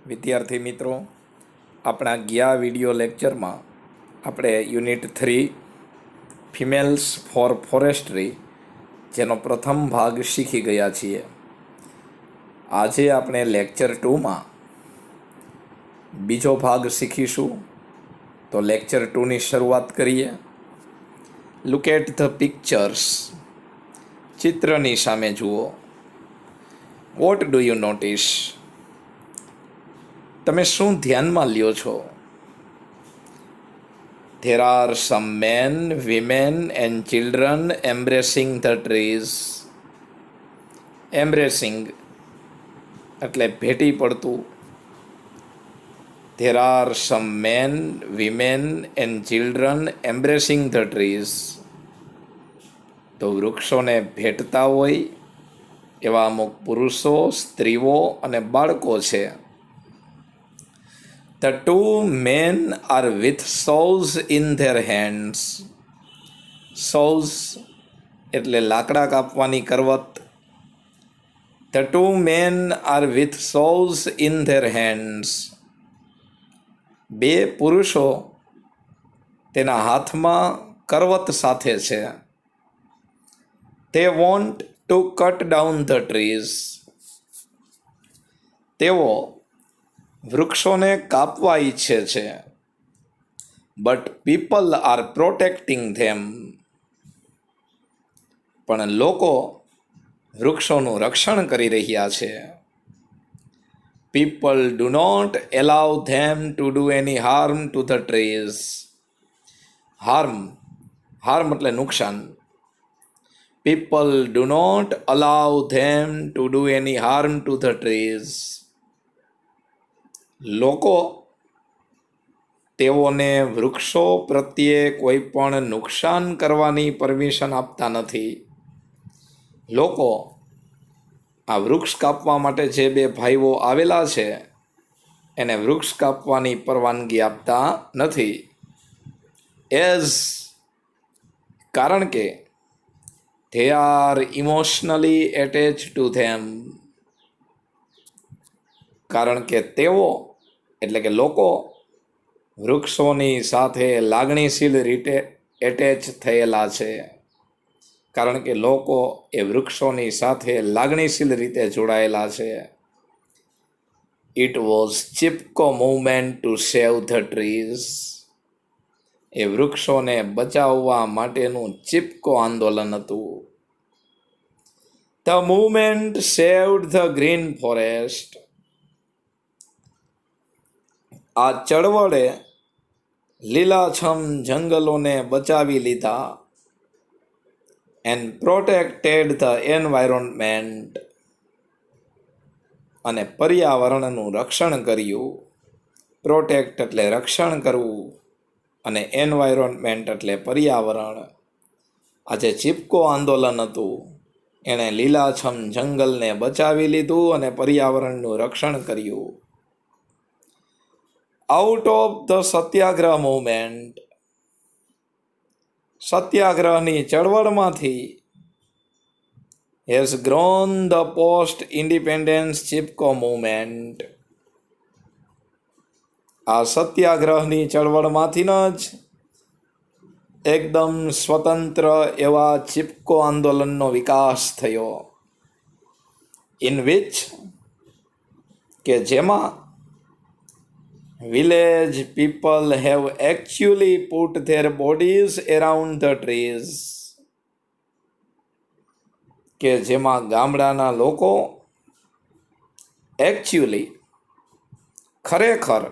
વિદ્યાર્થી મિત્રો, આપણા ગયા વિડિયો લેક્ચરમાં આપણે યુનિટ 3 ફિમેલ્સ ફોર ફોરેસ્ટ્રી જેનો પ્રથમ ભાગ શીખી ગયા છીએ. આજે આપણે લેક્ચર 2માં બીજો ભાગ શીખીશું. તો લેક્ચર 2ની શરૂઆત કરીએ. Look at the pictures. ચિત્રની સામે જુઓ. What do you notice? તમે શું ધ્યાનમાં લ્યો છો? There are some men, women and children embracing the trees. Embracing એટલે ભેટી પડતું. There are some men, women and children embracing the trees. તો વૃક્ષોને ભેટતા હોય એવા અમુક પુરુષો, સ્ત્રીઓ અને બાળકો છે. The two men are with saws in their hands. Saws એટલે લાકડા કાપવાની કરવત. The two men are with saws in their hands. બે પુરુષો તેના હાથમાં કરવત સાથે છે. They want to cut down the trees. તેઓ વૃક્ષોને કાપવા ઈચ્છે છે. But people are protecting them. પણ લોકો વૃક્ષોનું રક્ષણ કરી રહ્યા છે. People do not allow them to do any harm to the trees. Harm એટલે નુકસાન. People do not allow them to do any harm to the trees. લોકો તેઓને વૃક્ષો પ્રત્યે કોઈ પણ નુકસાન કરવાની પરમિશન આપતા નથી. લોકો આ વૃક્ષ કાપવા માટે જે બે ભાઈઓ આવેલા છે એને વૃક્ષ કાપવાની પરવાનગી આપતા નથી. કારણ કે they are emotionally attached to them. કારણ કે તેઓ એટલે કે લોકો વૃક્ષોની સાથે લાગણીશીલ રીતે એટેચ થયેલા છે. કારણ કે લોકો એ વૃક્ષોની સાથે લાગણીશીલ રીતે જોડાયેલા છે. It was Chipko movement to save the trees. એ વૃક્ષોને બચાવવા માટેનું ચિપકો આંદોલન હતું. The movement saved the green forest. આ ચળવળે લીલાછમ જંગલોને બચાવી લીધા. And protected the environment. અને પર્યાવરણનું રક્ષણ કર્યું. પ્રોટેક્ટ એટલે રક્ષણ કરવું અને એન્વાયરોન્મેન્ટ એટલે પર્યાવરણ. આ જે ચિપકો આંદોલન હતું એણે લીલાછમ જંગલને બચાવી લીધું અને પર્યાવરણનું રક્ષણ કર્યું. Out of the satyagraha movement. સત્યાગ્રહની ચળવળમાંથી has grown the post independence Chipko movement. આ સત્યાગ્રહની ચળવળમાંથી જ એકદમ સ્વતંત્ર એવા ચિપકો આંદોલનનો વિકાસ થયો. ઇન વિચ કે જેમાં village people have actually put their bodies around the trees. કે જેમાં ગામડાના લોકો એકચ્યુઅલી ખરેખર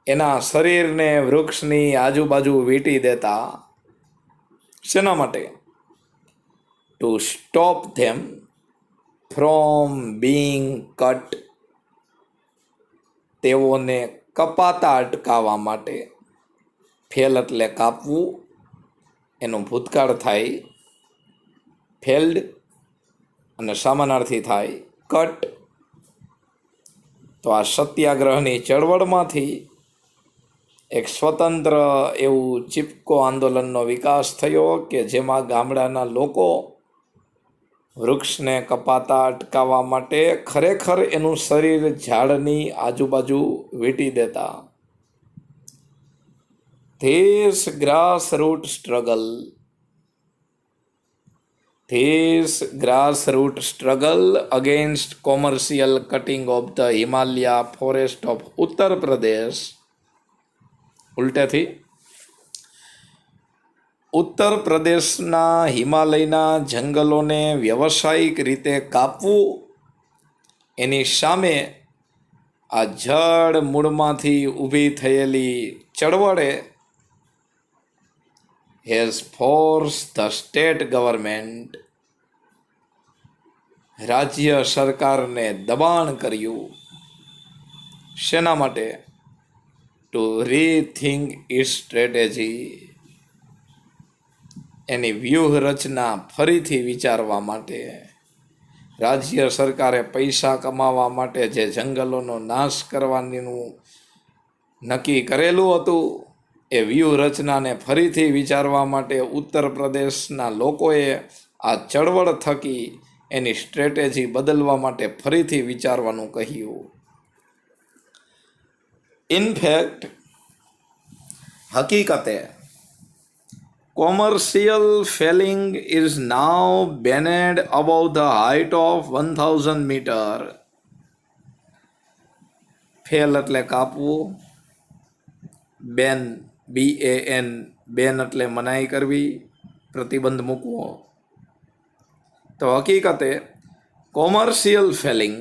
એના શરીરને વૃક્ષની આજુબાજુ વીંટી દેતા. શેના માટે? To stop them from being cut. તેઓને કપાતા અટકાવવા માટે. ફેલ એટલે કાપવું, એનું ભૂતકાળ થાય ફેલ્ડ અને સમાનાર્થી થાય કટ. તો આ સત્યાગ્રહની ચળવળમાંથી એક સ્વતંત્ર એવું ચિપકો આંદોલનનો વિકાસ થયો કે જેમાં ગામડાના લોકો વૃક્ષને કપાતા અટકાવવા માટે ખરેખર એનું શરીર ઝાડની આજુબાજુ વીંટી દેતા. This grassroot struggle, this grassroot struggle against commercial cutting of the Himalaya forest of Uttar Pradesh, ઉલટેથી ઉત્તર પ્રદેશના હિમાલયના જંગલોને વ્યવસાયિક રીતે કાપવું, એની સામે આ જળ મૂળમાંથી ઊભી થયેલી ચળવળે has forced the state government, રાજ્ય સરકારને દબાણ કર્યું. શેના માટે? ટુ રીથિંક ઇટ્સ સ્ટ્રેટેજી, એની વ્યૂહરચના ફરીથી વિચારવા માટે. રાજ્ય સરકારે પૈસા કમાવા માટે જે જંગલોનો નાશ કરવાનું નક્કી કરેલું હતું, એ વ્યૂહરચનાને ફરીથી વિચારવા માટે ઉત્તર પ્રદેશના લોકોએ આ ચળવળ થકી એની સ્ટ્રેટેજી બદલવા માટે ફરીથી વિચારવાનું કહ્યું. ઇનફેક્ટ, હકીકતે commercial felling is now banned above the height of 1000 meter. Fail એટલે કાપવું, બેન BAN, બેન એટલે મનાઈ કરવી, પ્રતિબંધ મૂકવો. તો હકીકતે કોમર્શિયલ ફેલિંગ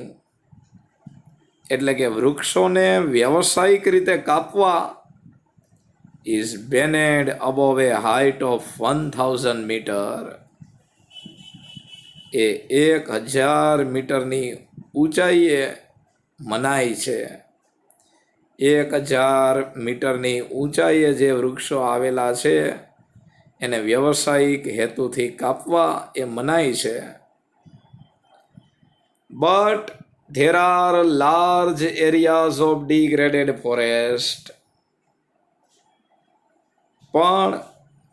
એટલે કે વૃક્ષોને વ્યવસાયિક રીતે કાપવા is banned above a height of 1000 meter. એ 1000 મીટરની ઊંચાઈએ મનાઈ છે. 1000 મીટરની ઊંચાઈએ જે વૃક્ષો આવેલા છે એને વ્યવસાયિક હેતુથી કાપવા એ મનાઈ છે. But there are large areas of degraded forest. પણ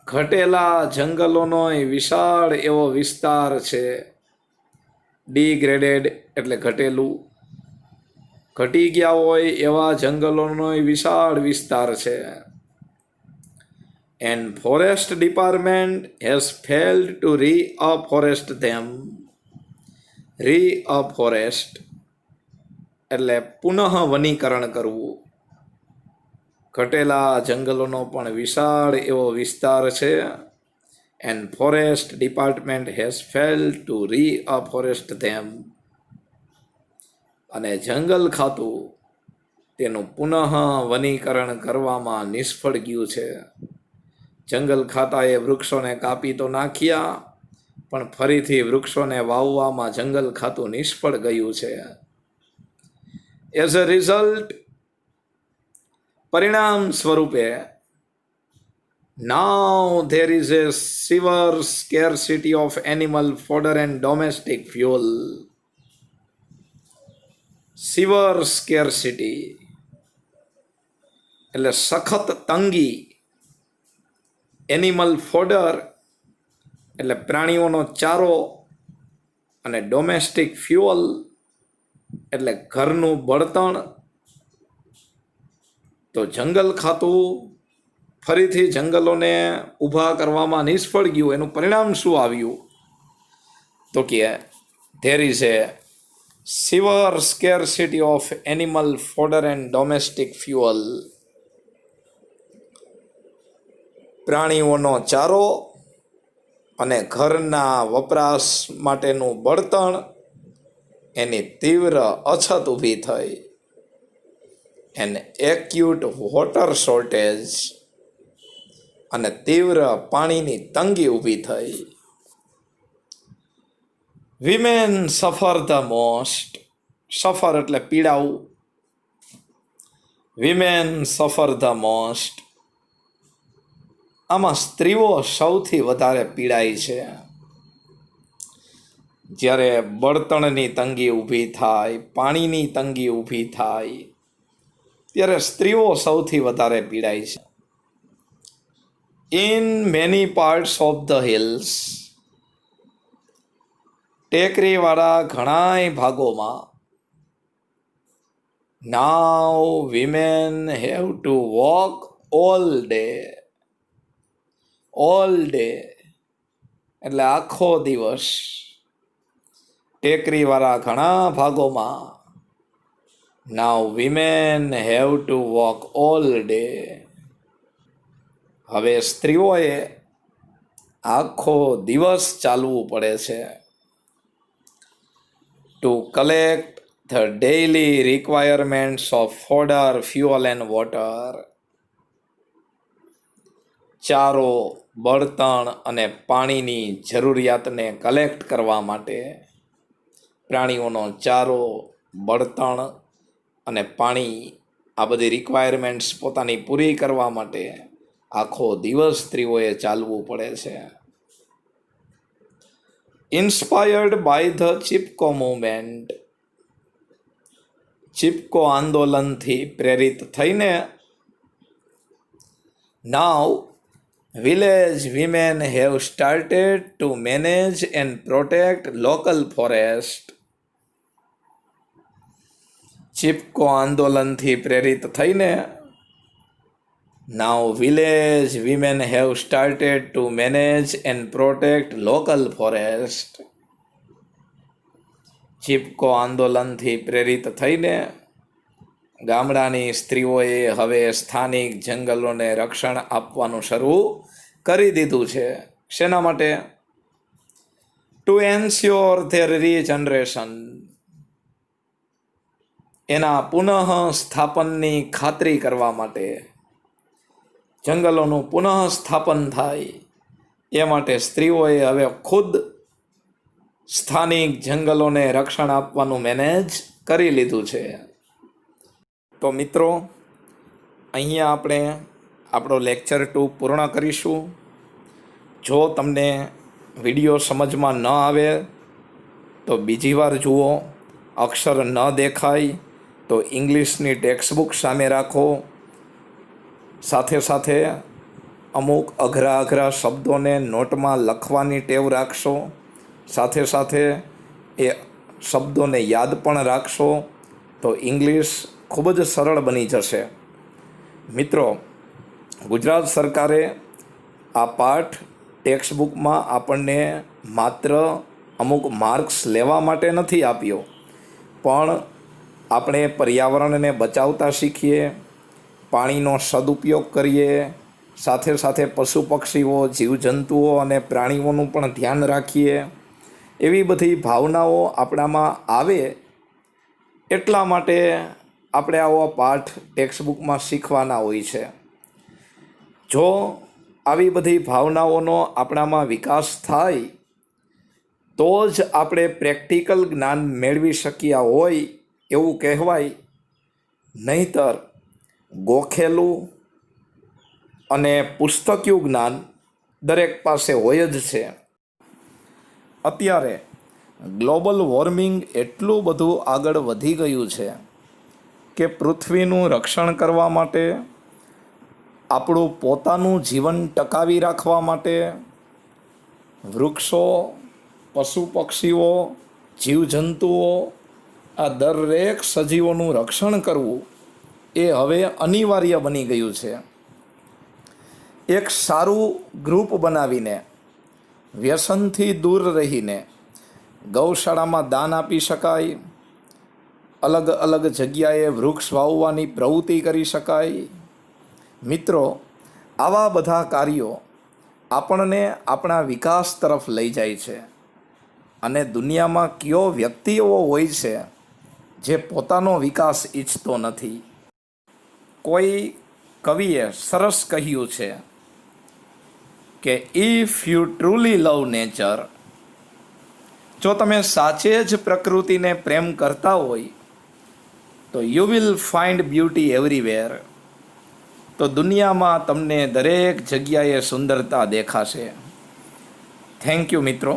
ઘટેલા જંગલોનો વિશાળ એવો વિસ્તાર છે. ડિગ્રેડેડ એટલે ઘટેલું, ઘટી ગયા હોય એવા જંગલોનો વિશાળ વિસ્તાર છે. And forest department has failed to reforest them. Reforest એટલે પુનઃ વનીકરણ કરવું. ઘટેલા જંગલોનો પણ વિશાળ એવો વિસ્તાર છે. And forest department has failed to reforest them. અને જંગલ ખાતું તેનું પુનઃ વનીકરણ કરવામાં નિષ્ફળ ગયું છે. જંગલ ખાતાએ વૃક્ષોને કાપી તો નાખ્યા, પણ ફરીથી વૃક્ષોને વાવવામાં જંગલ ખાતું નિષ્ફળ ગયું છે. એઝ અ રિઝલ્ટ, પરિણામ સ્વરૂપે now there is a severe scarcity of animal fodder and domestic fuel. Severe scarcity એટલે સખત તંગી. એનિમલ ફોડર એટલે પ્રાણીઓનો ચારો, અને ડોમેસ્ટિક ફ્યુઅલ એટલે ઘરનું બળતણ. તો જંગલ ખાતું ફરીથી જંગલોને ઊભા કરવામાં નિષ્ફળ ગયું. એનું પરિણામ શું આવ્યું? તો કે there is a severe scarcity of animal fodder and domestic fuel. પ્રાણીઓનો ચારો અને ઘરના વપરાશ માટેનું બળતણ, એની તીવ્ર અછત ઊભી થઈ. એન એક્યુટ વોટર શોર્ટેજ અને તીવ્ર પાણીની તંગી ઊભી થઈ. વિમેન સફર ધ મોસ્ટ. સફર એટલે પીડાવું. વિમેન સફર ધ મોસ્ટ. આમાં સ્ત્રીઓ સૌથી વધારે પીડાય છે. જ્યારે બળતણની તંગી ઊભી થાય, પાણીની તંગી ઊભી થાય, ત્યારે સ્ત્રીઓ સૌથી વધારે પીડાય છે. In many parts of the hills, ટેકરીવાળા ઘણાય ભાગોમાં now women have to walk all day એટલે આખો દિવસ. ટેકરીવાળા ઘણા ભાગોમાં now women have to walk all day. હવે સ્ત્રીઓએ આખો દિવસ ચાલવું પડે છે. To collect the daily requirements of fodder, fuel and water. ચારો, બળતણ અને પાણીની જરૂરિયાતને કલેક્ટ કરવા માટે, પ્રાણીઓનો ચારો, બળતણ અને પાણી, આ બધી રિક્વાયરમેન્ટ્સ પોતાની પૂરી કરવા માટે આખો દિવસ સ્ત્રીઓએ ચાલવું પડે છે. Inspired by the Chipko movement, Chipko આંદોલનથી પ્રેરિત થઈને now village women have started to manage and protect local forest. Chipko આંદોલનથી પ્રેરિત થઈને now village women have started to manage and protect local forest. Chipko આંદોલનથી પ્રેરિત થઈને ગામડાની સ્ત્રીઓએ હવે સ્થાનિક જંગલોને રક્ષણ આપવાનું શરૂ કરી દીધું છે. શેના માટે? ટુ એન્શ્યોર ધેર રીજનરેશન, એના પુનઃ સ્થાપનની ખાતરી કરવા માટે, જંગલોનું પુનઃ સ્થાપન થાય એ માટે સ્ત્રીઓએ હવે ખુદ સ્થાનિક જંગલોને રક્ષણ આપવાનું મેનેજ કરી લીધું છે. તો મિત્રો, અહીંયા આપણે આપણો લેક્ચર 2 પૂર્ણ કરીશું. જો તમને વિડીયો સમજમાં ન આવે તો બીજી વાર જુઓ. અક્ષર ન દેખાય તો ઇંગ્લિશની ટેક્સ્ટબુક સામે રાખો. સાથે સાથે અમુક અઘરા શબ્દોને નોટમાં લખવાની ટેવ રાખશો. સાથે સાથે એ શબ્દોને યાદ પણ રાખશો તો ઇંગ્લિશ ખૂબ જ સરળ બની જશે. મિત્રો, ગુજરાત સરકારે આ પાઠ ટેક્સ્ટબુકમાં આપણને માત્ર અમુક માર્ક્સ લેવા માટે નથી આપ્યો, પણ આપણે પર્યાવરણને બચાવતા શીખીએ, પાણીનો સદુપયોગ કરીએ, સાથે સાથે પશુ પક્ષીઓ, જીવજંતુઓ અને પ્રાણીઓનું પણ ધ્યાન રાખીએ. એવી બધી ભાવનાઓ આપણામાં આવે એટલા માટે આપણે આવો પાઠ ટેક્સ્ટબુકમાં શીખવાના હોય છે. જો આવી બધી ભાવનાઓનો આપણામાં વિકાસ થાય તો જ આપણે પ્રેક્ટિકલ જ્ઞાન મેળવી શક્યા હોય એવું કહેવાય. નહીંતર ગોખેલું અને પુસ્તકિયું જ્ઞાન દરેક પાસે હોય જ છે. અત્યારે ગ્લોબલ વોર્મિંગ એટલું બધું આગળ વધી ગયું છે કે પૃથ્વીનું રક્ષણ કરવા માટે, આપણું પોતાનું જીવન ટકાવી રાખવા માટે વૃક્ષો, પશુ પક્ષીઓ, જીવજંતુઓ, આ દરેક સજીવોનું રક્ષણ કરવું એ હવે અનિવાર્ય બની ગયું છે. એક સારું ગ્રુપ બનાવીને, વ્યસનથી દૂર રહીને ગૌશાળામાં દાન આપી શકાય, અલગ અલગ જગ્યાએ વૃક્ષ વાવવાની પ્રવૃત્તિ કરી શકાય. મિત્રો, આવા બધા કાર્યો આપણને આપણા વિકાસ તરફ લઈ જાય છે. અને દુનિયામાં કયો વ્યક્તિ એવો હોય છે જે પોતાનો વિકાસ ઈચ્છતો નથી? કોઈ કવિએ સરસ કહ્યું છે કે if you truly love nature, જો તમે સાચે જ પ્રકૃતિને પ્રેમ કરતા હોય તો you will find beauty everywhere, તો દુનિયામાં તમને દરેક જગ્યાએ સુંદરતા દેખાશે. થેન્ક યુ મિત્રો.